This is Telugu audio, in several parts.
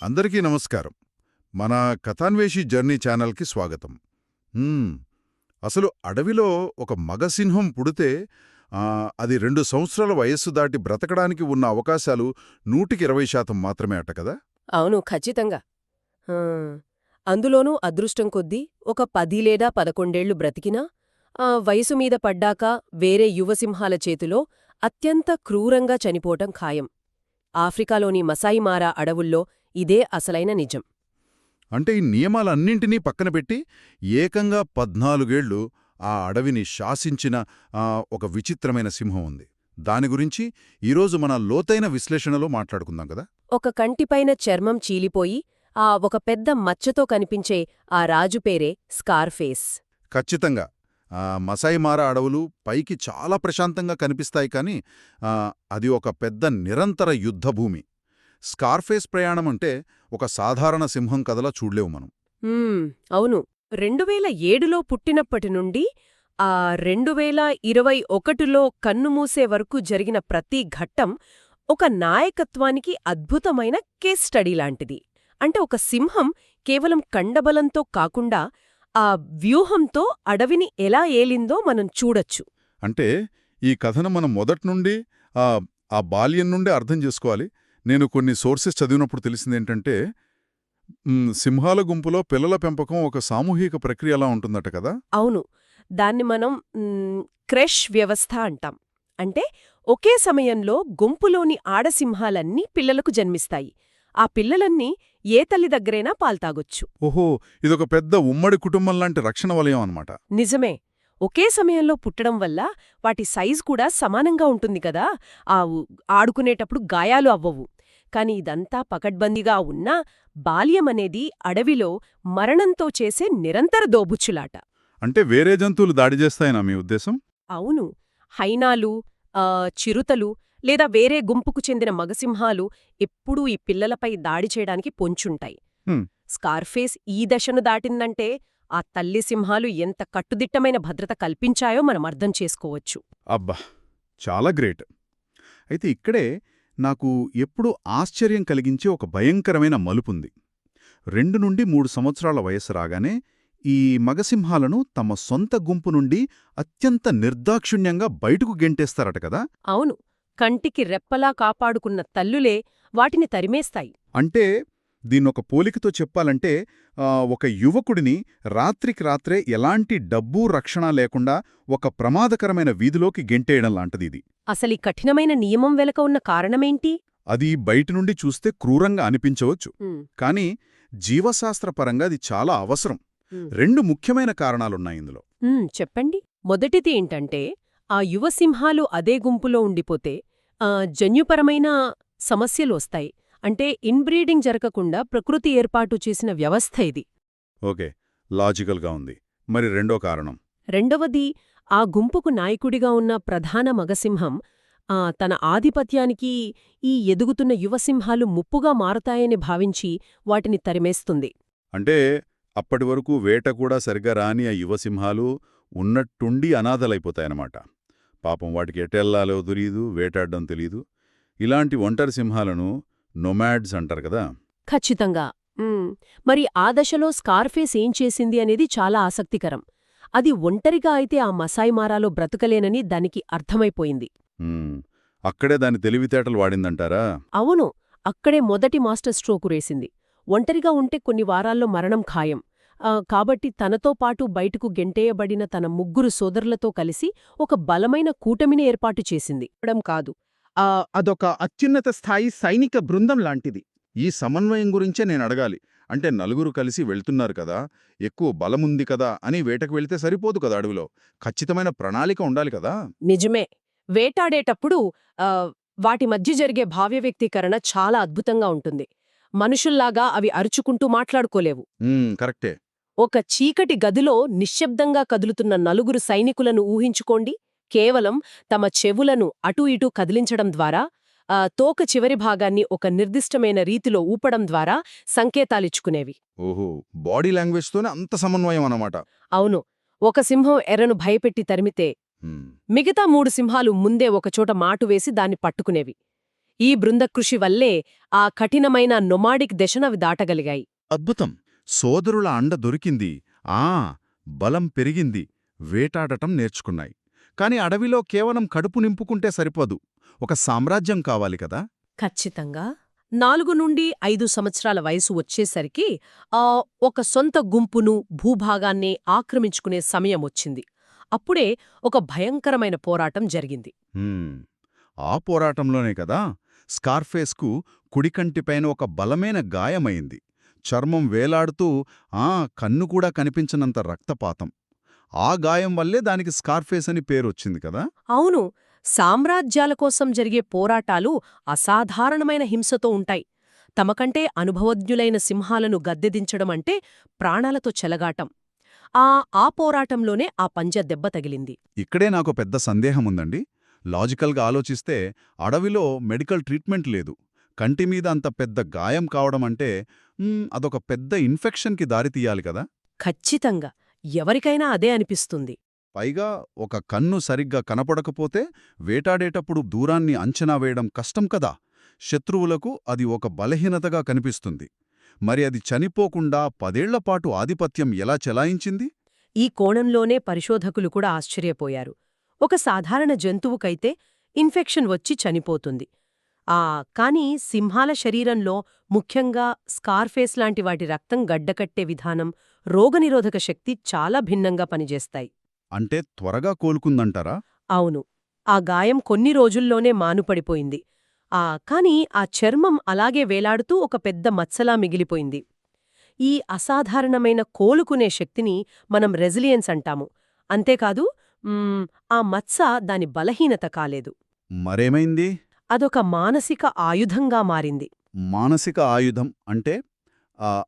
అందరికీ నమస్కారం. మన కథాన్వేషి జర్నీ ఛానల్కి స్వాగతం. హ్మ్, అసలు అడవిలో ఒక మగ సింహం పుడితే అది 2 సంవత్సరాల వయస్సు దాటి బ్రతకడానికి ఉన్న అవకాశాలు 120% మాత్రమే అట కదా? అవును, ఖచ్చితంగా. ఆ, అందులోనూ అదృష్టం కొద్దీ ఒక 10 లేదా 11 బ్రతికినా వయసు మీద పడ్డాక వేరే యువసింహాల చేతిలో అత్యంత క్రూరంగా చనిపోవటం ఖాయం. ఆఫ్రికాలోని మసాయిమారా అడవుల్లో ఇదే అసలైన నిజం. అంటే ఈ నియమాలన్నింటినీ పక్కన పెట్టి ఏకంగా 14 ఏళ్లు ఆ అడవిని శాసించిన ఒక విచిత్రమైన సింహం ఉంది. దాని గురించి ఈరోజు మన లోతైన విశ్లేషణలో మాట్లాడుకుందాం కదా. ఒక కంటిపైన చర్మం చీలిపోయి ఒక పెద్ద మచ్చతో కనిపించే ఆ రాజు పేరే స్కార్ఫేస్. ఖచ్చితంగా. మసాయిమారా అడవులు పైకి చాలా ప్రశాంతంగా కనిపిస్తాయి, కానీ అది ఒక పెద్ద నిరంతర యుద్ధభూమి. స్కార్ఫేస్ ప్రయాణం అంటే ఒక సాధారణ సింహం కథలా చూడలేవు మనం. అవును. 2007లో పుట్టినప్పటి నుండి 2021లో కన్నుమూసే వరకు జరిగిన ప్రతి ఘట్టం ఒక నాయకత్వానికి అద్భుతమైన కేస్ స్టడీ లాంటిది. అంటే ఒక సింహం కేవలం కండబలంతో కాకుండా ఆ వ్యూహంతో అడవిని ఎలా ఏలిందో మనం చూడొచ్చు. అంటే ఈ కథను మనం మొదట్నుండి ఆ బాల్యం నుండి అర్థం చేసుకోవాలి. నేను కొన్ని సోర్సెస్ చదివినప్పుడు తెలిసిందేంటంటే, సింహాల గుంపులో పిల్లల పెంపకం ఒక సామూహిక ప్రక్రియలా ఉంటుందట కదా? అవును. దాన్ని మనం క్రెష్ వ్యవస్థ అంటాం. అంటే ఒకే సమయంలో గుంపులోని ఆడసింహాలన్నీ పిల్లలకు జన్మిస్తాయి. ఆ పిల్లలన్నీ ఏ తల్లి దగ్గరైనా పాల్తాగొచ్చు. ఓహో, ఇదొక పెద్ద ఉమ్మడి కుటుంబంలాంటి రక్షణ వలయం అన్నమాట. నిజమే. ఒకే సమయంలో పుట్టడం వల్ల వాటి సైజు కూడా సమానంగా ఉంటుంది కదా. ఆడుకునేటప్పుడు గాయాలు అవ్వవు. కాని ఇదంతా పకడ్బందీగా ఉన్నా బాల్యమనేది అడవిలో మరణంతో చేసే నిరంతర దోబుచ్చులాట. అంటే వేరే జంతువులు దాడి చేస్తాయనా మీ ఉద్దేశం? అవును. హైనాలు, చిరుతలు లేదా వేరే గుంపుకు చెందిన మగసింహాలు ఎప్పుడూ ఈ పిల్లలపై దాడి చేయడానికి పొంచుంటాయి. స్కార్ఫేస్ ఈ దశను దాటిందంటే ఆ తల్లి సింహాలు ఎంత కట్టుదిట్టమైన భద్రత కల్పించాయో మనం అర్థం చేసుకోవచ్చు. అబ్బా, చాలా గ్రేట్. అయితే ఇక్కడే నాకు ఎప్పుడూ ఆశ్చర్యం కలిగించే ఒక భయంకరమైన మలుపుంది. 2 నుండి 3 సంవత్సరాల వయసు రాగానే ఈ మగసింహాలను తమ సొంత గుంపు నుండి అత్యంత నిర్దాక్షిణ్యంగా బయటకు గెంటేస్తారట కదా? అవును. కంటికి రెప్పలా కాపాడుకున్న తల్లులే వాటిని తరిమేస్తాయి. అంటే దీన్నొక పోలికతో చెప్పాలంటే, ఒక యువకుడిని రాత్రికి రాత్రే ఎలాంటి డబ్బూ రక్షణ లేకుండా ఒక ప్రమాదకరమైన వీధిలోకి గెంటేయడం లాంటిది. అసలీ కఠినమైన నియమం వెనుక ఉన్న కారణమేంటి? అది బయటి నుండి చూస్తే క్రూరంగా అనిపించవచ్చు, కానీ జీవశాస్త్రపరంగా అది చాలా అవసరం. 2 ముఖ్యమైన కారణాలున్నాయిందులో. చెప్పండి. మొదటిది ఏంటంటే, ఆ యువసింహాలు అదే గుంపులో ఉండిపోతే జన్యుపరమైన సమస్యలు వస్తాయి. అంటే ఇన్బ్రీడింగ్ జరగకుండా ప్రకృతి ఏర్పాటు చేసిన వ్యవస్థ ఇది. ఓకే, లాజికల్గా ఉంది. మరి రెండో కారణం? రెండవది, ఆ గుంపుకు నాయకుడిగా ఉన్న ప్రధాన మగసింహం తన ఆధిపత్యానికి ఈ ఎదుగుతున్న యువసింహాలు ముప్పుగా మారతాయని భావించి వాటిని తరిమేస్తుంది. అంటే అప్పటివరకు వేట కూడా సరిగా రాని ఆ యువసింహాలు ఉన్నట్టుండి అనాథలైపోతాయన్నమాట. పాపం వాటికి ఎటెళ్లాలో తెలీదు, వేటాడ్డం తెలీదు. ఇలాంటి ఒంటరి సింహాలను నొమాడ్స్ అంటారు కదా? ఖచ్చితంగా. మరి ఆ దశలో స్కార్ఫేస్ ఏం చేసింది అనేది చాలా ఆసక్తికరం. అది ఒంటరిగా అయితే ఆ మసాయిమారాలో బ్రతకలేనని దానికి అర్థమైపోయింది. అక్కడే దాని తెలివితేటలు వాడిందంటారా? అవును. అక్కడే మొదటి మాస్టర్ స్ట్రోకు రేసింది. ఒంటరిగా ఉంటే కొన్ని వారాల్లో మరణం ఖాయం. కాబట్టి తనతో పాటు బయటకు గెంటేయబడిన తన 3 సోదరులతో కలిసి ఒక బలమైన కూటమిని ఏర్పాటు చేసింది. కాదు, అదొక అత్యున్నత స్థాయి సైనిక బృందం లాంటిది. ఈ సమన్వయం గురించే నేనడగాలి. అంటే నలుగురు కలిసి వెళ్తున్నారు కదా, ఎక్కువ బలముంది కదా అని వేటకు వెళ్తే సరిపోదు కదా. అడవిలో ఖచ్చితమైన ప్రణాళిక ఉండాలి కదా. నిజమే. వేటాడేటప్పుడు వాటి మధ్య జరిగే భావ్య వ్యక్తీకరణ చాలా అద్భుతంగా ఉంటుంది. మనుషుల్లాగా అవి అరుచుకుంటూ మాట్లాడుకోలేవు. కరెక్టే. ఒక చీకటి గదిలో నిశ్శబ్దంగా కదులుతున్న 4 సైనికులను ఊహించుకోండి. కేవలం తమ చెవులను అటూ ఇటూ కదిలించడం ద్వారా, తోక చివరి భాగాన్ని ఒక నిర్దిష్టమైన రీతిలో ఊపడం ద్వారా సంకేతాలిచ్చుకునేవి. ఓహో, బాడీ లాంగ్వేజ్తోనే అంత సమన్వయం అన్నమాట. అవును. ఒక సింహం ఎర్రను భయపెట్టి తరిమితే మిగతా 3 సింహాలు ముందే ఒకచోట మాటువేసి దాన్ని పట్టుకునేవి. ఈ బృందకృషి వల్లే ఆ కఠినమైన నొమాడిక్ దశను అవి దాటగలిగాయి. అద్భుతం. సోదరుల అండ దొరికింది. బలం పెరిగింది. వేటాడటం నేర్చుకున్నాయి. కాని అడవిలో కేవలం కడుపు నింపుకుంటే సరిపోదు. ఒక సామ్రాజ్యం కావాలి కదా. ఖచ్చితంగా 4 నుండి 5 సంవత్సరాల వయసు వచ్చేసరికి ఒక సొంత గుంపును, భూభాగాన్ని ఆక్రమించుకునే సమయం వచ్చింది. అప్పుడే ఒక భయంకరమైన పోరాటం జరిగింది. ఆ పోరాటంలోనే కదా స్కార్ఫేస్కు కుడికంటిపైన ఒక బలమైన గాయమైంది. చర్మం వేలాడుతూ కన్ను కూడా కనిపించనంత రక్తపాతం. ఆ గాయం వల్లే దానికి స్కార్ఫేస్ అని పేరొచ్చింది కదా. అవును, సామ్రాజ్యాల కోసం జరిగే పోరాటాలు అసాధారణమైన హింసతో ఉంటాయి. తమకంటే అనుభవజ్ఞులైన సింహాలను గద్దెదించడమంటే ప్రాణాలతో చెలగాటం. ఆ పోరాటంలోనే ఆ పంజ దెబ్బ తగిలింది. ఇక్కడే నాకు పెద్ద సందేహముందండి. లాజికల్గా ఆలోచిస్తే అడవిలో మెడికల్ ట్రీట్మెంట్ లేదు. కంటిమీద అంత పెద్ద గాయం కావడమంటే అదొక పెద్ద ఇన్ఫెక్షన్కి దారితీయాలి కదా. ఖచ్చితంగా ఎవరికైనా అదే అనిపిస్తుంది. పైగా ఒక కన్ను సరిగ్గా కనపడకపోతే వేటాడేటప్పుడు దూరాన్ని అంచనా వేయడం కష్టం కదా. శత్రువులకు అది ఒక బలహీనతగా కనిపిస్తుంది. మరి అది చనిపోకుండా 10 ఏళ్లపాటు ఆధిపత్యం ఎలా చెలాయించింది? ఈ కోణంలోనే పరిశోధకులు కూడా ఆశ్చర్యపోయారు. ఒక సాధారణ జంతువుకైతే ఇన్ఫెక్షన్ వచ్చి చనిపోతుంది. కానీ సింహాల శరీరంలో, ముఖ్యంగా స్కార్ఫేస్ లాంటి వాటి రక్తం గడ్డకట్టే విధానం, రోగనిరోధక శక్తి చాలా భిన్నంగా పనిచేస్తాయి. అంటే త్వరగా కోలుకుందంటారా? అవును, ఆ గాయం కొన్ని రోజుల్లోనే మానుపడిపోయింది. కాని ఆ చర్మం అలాగే వేలాడుతూ ఒక పెద్ద మచ్చలా మిగిలిపోయింది. ఈ అసాధారణమైన కోలుకునే శక్తిని మనం రెసిలియన్స్ అంటాము. అంతేకాదు, ఆ మచ్చ దాని బలహీనత కాలేదు. మరేమైంది? అదొక మానసిక ఆయుధంగా మారింది. మానసిక ఆయుధం అంటే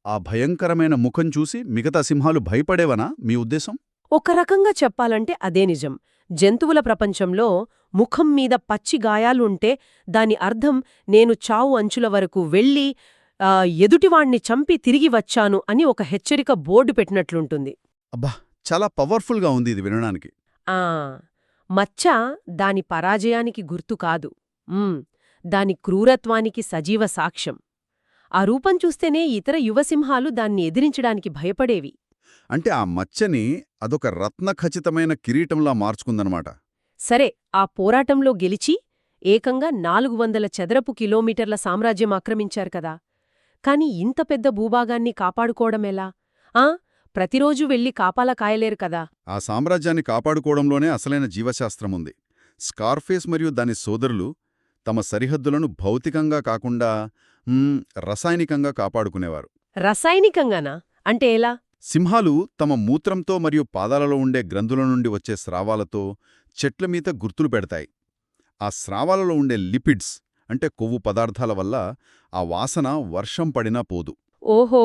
ఆ భయంకరమైన ముఖం చూసి మిగతా సింహాలు భయపడేవనా మీ ఉద్దేశం? ఒక రకంగా చెప్పాలంటే అదే నిజం. జంతువుల ప్రపంచంలో ముఖం మీద పచ్చి గాయాలుంటే దాని అర్థం నేను చావు అంచుల వరకు వెళ్ళి ఎదుటివాణ్ణి చంపి తిరిగి వచ్చాను అని ఒక హెచ్చరిక బోర్డు పెట్టినట్లుంటుంది. అబ్బా, చాలా పవర్ఫుల్గా ఉంది ఇది వినడానికి. మచ్చ దాని పరాజయానికి గుర్తు కాదు, దాని క్రూరత్వానికి సజీవ సాక్ష్యం. ఆ రూపం చూస్తేనే ఇతర యువసింహాలు దాన్ని ఎదిరించడానికి భయపడేవి. అంటే ఆ మచ్చని అదొక రత్నఖచితమైన కిరీటంలా మార్చుకుందనమాట. సరే, ఆ పోరాటంలో గెలిచి ఏకంగా 400 చదరపు కిలోమీటర్ల సామ్రాజ్యం ఆక్రమించారు కదా. కాని ఇంత పెద్ద భూభాగాన్ని కాపాడుకోవడమెలా? ప్రతిరోజూ వెళ్లి కాపాలా కాయలేరు కదా. ఆ సామ్రాజ్యాన్ని కాపాడుకోవడంలోనే అసలైన జీవశాస్త్రముంది. స్కార్ఫేస్ మరియు దాని సోదరులు తమ సరిహద్దులను భౌతికంగా కాకుండా రసాయనికంగా కాపాడుకునేవారు. రసాయనికంగానా? అంటే ఎలా? సింహాలు తమ మూత్రంతో మరియు పాదాలలో ఉండే గ్రంథుల నుండి వచ్చే స్రావాలతో చెట్లమీద గుర్తులు పెడతాయి. ఆ స్రావాలలో ఉండే లిపిడ్స్ అంటే కొవ్వు పదార్థాల వల్ల ఆ వాసన వర్షం పడినా పోదు. ఓహో,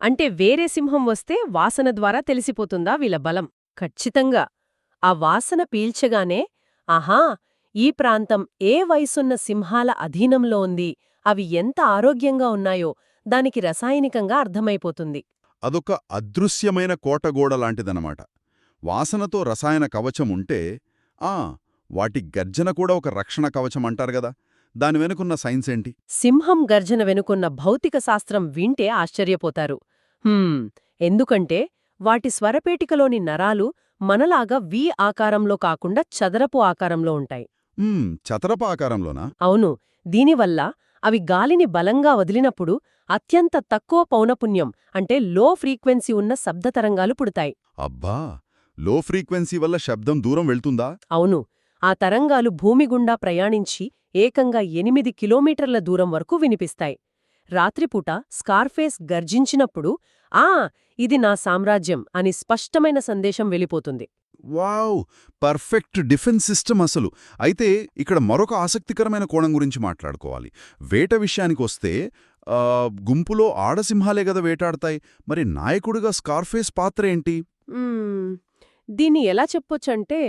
అంటే వేరే సింహం వస్తే వాసన ద్వారా తెలిసిపోతుందా వీళ్ళ బలం? ఖచ్చితంగా. ఆ వాసన పీల్చగానే ఆహా, ఈ ప్రాంతం ఏ వయసున్న సింహాల అధీనంలో ఉంది, అవి ఎంత ఆరోగ్యంగా ఉన్నాయో దానికి రసాయనికంగా అర్థమైపోతుంది. అదొక అదృశ్యమైన కోటగోడ లాంటిదనమాట. వాసనతో రసాయన కవచం ఉంటే వాటి గర్జన కూడా ఒక రక్షణ కవచం అంటారు గదా. దాని వెనుకున్న సైన్స్ ఏంటి? సింహం గర్జన వెనుకున్న భౌతిక శాస్త్రం వింటే ఆశ్చర్యపోతారు. ఎందుకంటే వాటి స్వరపేటికలోని నరాలు మనలాగా వి ఆకారంలో కాకుండా చదరపు ఆకారంలో ఉంటాయి. చదరపు ఆకారంలోనా? అవును. దీనివల్ల అవి గాలిని బలంగా వదిలినప్పుడు అత్యంత తక్కువ పౌనపున్యం అంటే లో ఫ్రీక్వెన్సీ ఉన్న శబ్దతరంగాలు పుడతాయి. అబ్బా, లో ఫ్రీక్వెన్సీ వల్ల శబ్దం దూరం వెళ్తుందా? అవును. ఆ తరంగాలు భూమి గుండా ప్రయాణించి ఏకంగా 8 కిలోమీటర్ల దూరం వరకు వినిపిస్తాయి. రాత్రిపూట స్కార్ఫేస్ గర్జించినప్పుడు ఇది నా సామ్రాజ్యం అని స్పష్టమైన సందేశం వెళ్ళిపోతుంది. వావ్, పర్ఫెక్ట్ డిఫెన్స్ సిస్టమ్ అసలు. అయితే ఇక్కడ మరొక ఆసక్తికరమైన కోణం గురించి మాట్లాడుకోవాలి. వేట విషయానికొస్తే గుంపులో ఆడసింహాలే గదా వేటాడతాయి. మరి నాయకుడిగా స్కార్ఫేస్ పాత్ర ఏంటి? దీన్ని ఎలా చెప్పొచ్చంటే,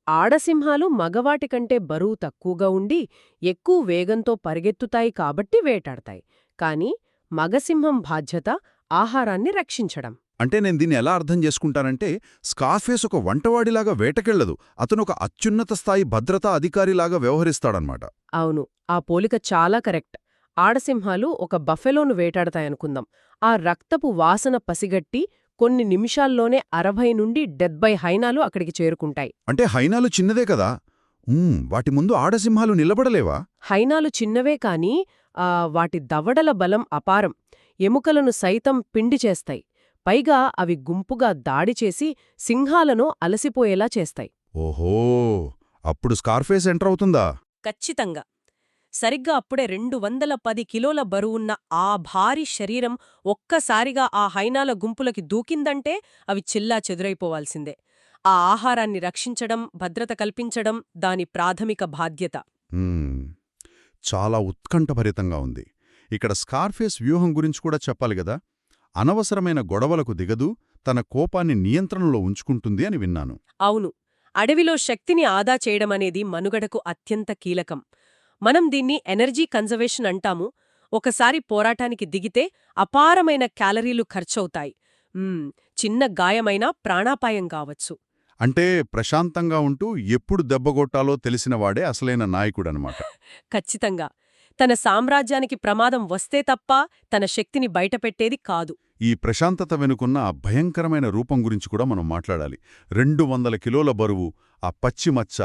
ఆడసింహాలు మగవాటి కంటే బరువు తక్కువగా ఉండి ఎక్కువ వేగంతో పరిగెత్తుతాయి కాబట్టి వేటాడతాయి. కాని మగసింహం బాధ్యత ఆహారాన్ని రక్షించడం. అంటే నేను దీన్ని ఎలా అర్థం చేసుకుంటానంటే, స్కార్ఫేస్ ఒక వంటవాడిలాగా వేటకెళ్లదు, అతను ఒక అత్యున్నత స్థాయి భద్రతా అధికారిలాగా వ్యవహరిస్తాడనమాట. అవును, ఆ పోలిక చాలా కరెక్ట్. ఆడసింహాలు ఒక బఫెలోను వేటాడతాయనుకుందాం. ఆ రక్తపు వాసన పసిగట్టి కొన్ని నిమిషాల్లోనే 60 నుండి 70 హైనాలు అక్కడికి చేరుకుంటాయి. అంటే హైనాలు చిన్నదే కదా, వాటి ముందు ఆడసింహాలు నిలబడలేవా? హైనాలు చిన్నవే కాని వాటి దవడల బలం అపారం. ఎముకలను సైతం పిండి చేస్తాయి. పైగా అవి గుంపుగా దాడి చేసి సింహాలను అలసిపోయేలా చేస్తాయి. ఓహో, అప్పుడు స్కార్ఫేస్ ఎంటర్ అవుతుందా? ఖచ్చితంగా. సరిగ్గా అప్పుడే 210 కిలోల బరువున్న ఆ భారీ శరీరం ఒక్కసారిగా ఆ హైనాల గుంపులకి దూకిందంటే అవి చిల్లా చెదురైపోవాల్సిందే. ఆ ఆహారాన్ని రక్షించడం, భద్రత కల్పించడం దాని ప్రాథమిక బాధ్యత. మ్మ్. చాలా ఉత్కంఠభరితంగా ఉంది. ఇక్కడ స్కార్ఫేస్ వ్యూహం గురించి కూడా చెప్పాలి గదా. అనవసరమైన గొడవలకు దిగదు, తన కోపాన్ని నియంత్రణలో ఉంచుకుంటుంది అని విన్నాను. అవును, అడవిలో శక్తిని ఆదా చేయడమనేది మనుగడకు అత్యంత కీలకం. మనం దీన్ని ఎనర్జీ కన్జర్వేషన్ అంటాము. ఒకసారి పోరాటానికి దిగితే అపారమైన క్యాలరీలు ఖర్చవుతాయి. చిన్న గాయమైనా ప్రాణాపాయం కావచ్చు. అంటే ప్రశాంతంగా ఉంటూ ఎప్పుడు దెబ్బగొట్టాలో తెలిసినవాడే అసలైన నాయకుడనమాట. ఖచ్చితంగా. తన సామ్రాజ్యానికి ప్రమాదం వస్తే తప్ప తన శక్తిని బయటపెట్టేది కాదు. ఈ ప్రశాంతత వెనుకున్న ఆ భయంకరమైన రూపం గురించి కూడా మనం మాట్లాడాలి. 200 కిలోల బరువు, ఆ పచ్చిమచ్చ,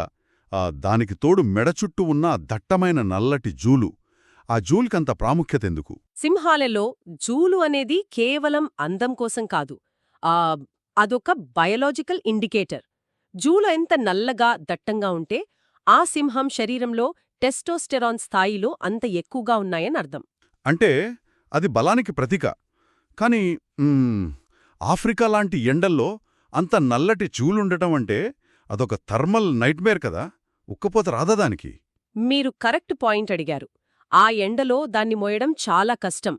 దానికి తోడు మెడ చుట్టూ ఉన్న దట్టమైన నల్లటి జూలు. ఆ జూల్కంత ప్రాముఖ్యతెందుకు? సింహాలలో జూలు అనేది కేవలం అందం కోసం కాదు. అదొక బయలాజికల్ ఇండికేటర్. జూలు ఎంత నల్లగా, దట్టంగా ఉంటే ఆ సింహం శరీరంలో టెస్టోస్టెరాన్ స్థాయిలు అంత ఎక్కువగా ఉన్నాయని అర్థం. అంటే అది బలానికి ప్రతీక. కాని ఆఫ్రికా లాంటి ఎండల్లో అంత నల్లటి జూలుండటం అంటే అదొక థర్మల్ నైట్మేర్ కదా. ఉక్కపోత రాదా దానికి? మీరు కరెక్ట్ పాయింట్ అడిగారు. ఆ ఎండలో దాన్ని మోయడం చాలా కష్టం.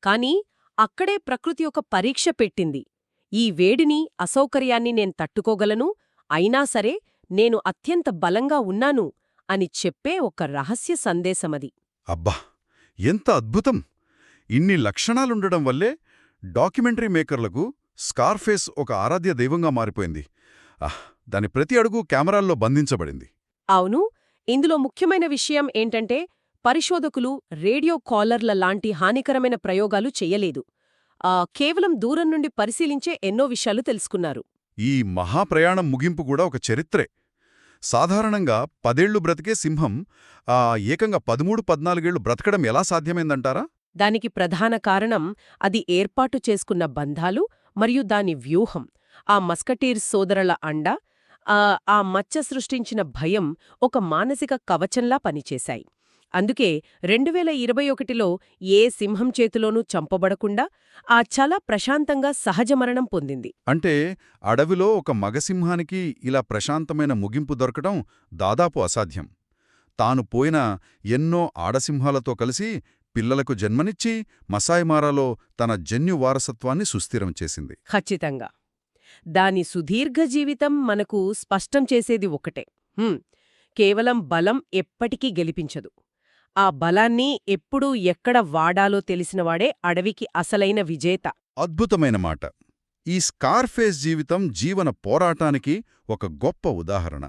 కానీ అక్కడే ప్రకృతి ఒక పరీక్ష పెట్టింది. ఈ వేడిని, అసౌకర్యాన్ని నేను తట్టుకోగలను, అయినా సరే నేను అత్యంత బలంగా ఉన్నాను అని చెప్పే ఒక రహస్య సందేశమది. అబ్బా, ఎంత అద్భుతం! ఇన్ని లక్షణాలుండడం వల్లే డాక్యుమెంటరీ మేకర్లకు స్కార్ఫేస్ ఒక ఆరాధ్య దైవంగా మారిపోయింది. దాని ప్రతి అడుగు కెమెరాల్లో బంధించబడింది. అవును, ఇందులో ముఖ్యమైన విషయం ఏంటంటే పరిశోధకులు రేడియో కాలర్ల లాంటి హానికరమైన ప్రయోగాలు చెయ్యలేదు. కేవలం దూరం నుండి పరిశీలించే ఎన్నో విషయాలు తెలుసుకున్నారు. ఈ మహాప్రయాణం ముగింపు కూడా ఒక చరిత్రే. సాధారణంగా 10 ఏళ్లు బ్రతికే సింహం ఏకంగా 13-14 ఏళ్లు బ్రతకడం ఎలా సాధ్యమైందంటారా? దానికి ప్రధాన కారణం అది ఏర్పాటు చేసుకున్న బంధాలు మరియు దాని వ్యూహం. ఆ మస్కటీర్ సోదరుల అండ, ఆ మచ్చ సృష్టించిన భయం ఒక మానసిక కవచంలా పనిచేశాయి. అందుకే 2021లో ఏ సింహం చేతిలోనూ చంపబడకుండా చాలా ప్రశాంతంగా సహజమరణం పొందింది. అంటే అడవిలో ఒక మగసింహానికి ఇలా ప్రశాంతమైన ముగింపు దొరకడం దాదాపు అసాధ్యం. తాను పోయిన ఎన్నో ఆడసింహాలతో కలిసి పిల్లలకు జన్మనిచ్చి మసాయిమారాలో తన జన్యు వారసత్వాన్ని సుస్థిరం చేసింది. ఖచ్చితంగా. దాని సుదీర్ఘ జీవితం మనకు స్పష్టం చేసేది ఒకటే: కేవలం బలం ఎప్పటికీ గెలిపించదు. ఆ బలాన్ని ఎప్పుడు ఎక్కడ వాడాలో తెలిసినవాడే అడవికి అసలైన విజేత. అద్భుతమైన మాట. ఈ స్కార్ఫేస్ జీవితం జీవన పోరాటానికి ఒక గొప్ప ఉదాహరణ.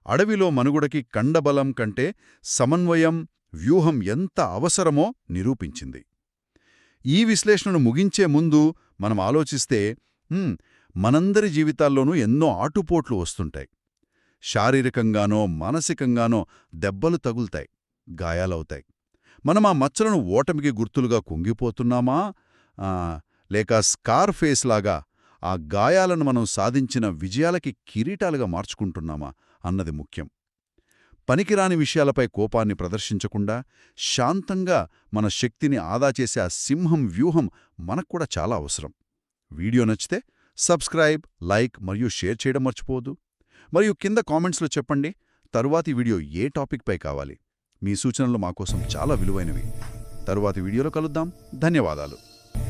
అడవిలో మనుగడకి కండబలం కంటే సమన్వయం, వ్యూహం ఎంత అవసరమో నిరూపించింది. ఈ విశ్లేషణను ముగించే ముందు మనం ఆలోచిస్తే, మనందరి జీవితాల్లోనూ ఎన్నో ఆటుపోట్లు వస్తుంటాయి. శారీరకంగానో మానసికంగానో దెబ్బలు తగులుతాయి, గాయాలవుతాయి. మనం ఆ మచ్చలను ఓటమికి గుర్తులుగా కుంగిపోతున్నామా, లేక స్కార్ఫేస్ లాగా ఆ గాయాలను మనం సాధించిన విజయాలకి కిరీటాలుగా మార్చుకుంటున్నామా అన్నది ముఖ్యం. పనికిరాని విషయాలపై కోపాన్ని ప్రదర్శించకుండా శాంతంగా మన శక్తిని ఆదా చేసే ఆ సింహం వ్యూహం మనక్కూడా చాలా అవసరం. వీడియో నచ్చితే సబ్స్క్రైబ్, లైక్ మరియు షేర్ చేయడం మర్చిపోవద్దు. మరియు కింద కామెంట్స్లో చెప్పండి తరువాతి వీడియో ఏ టాపిక్పై కావాలి. మీ సూచనలు మాకోసం చాలా విలువైనవి. తరువాతి వీడియోలో కలుద్దాం. ధన్యవాదాలు.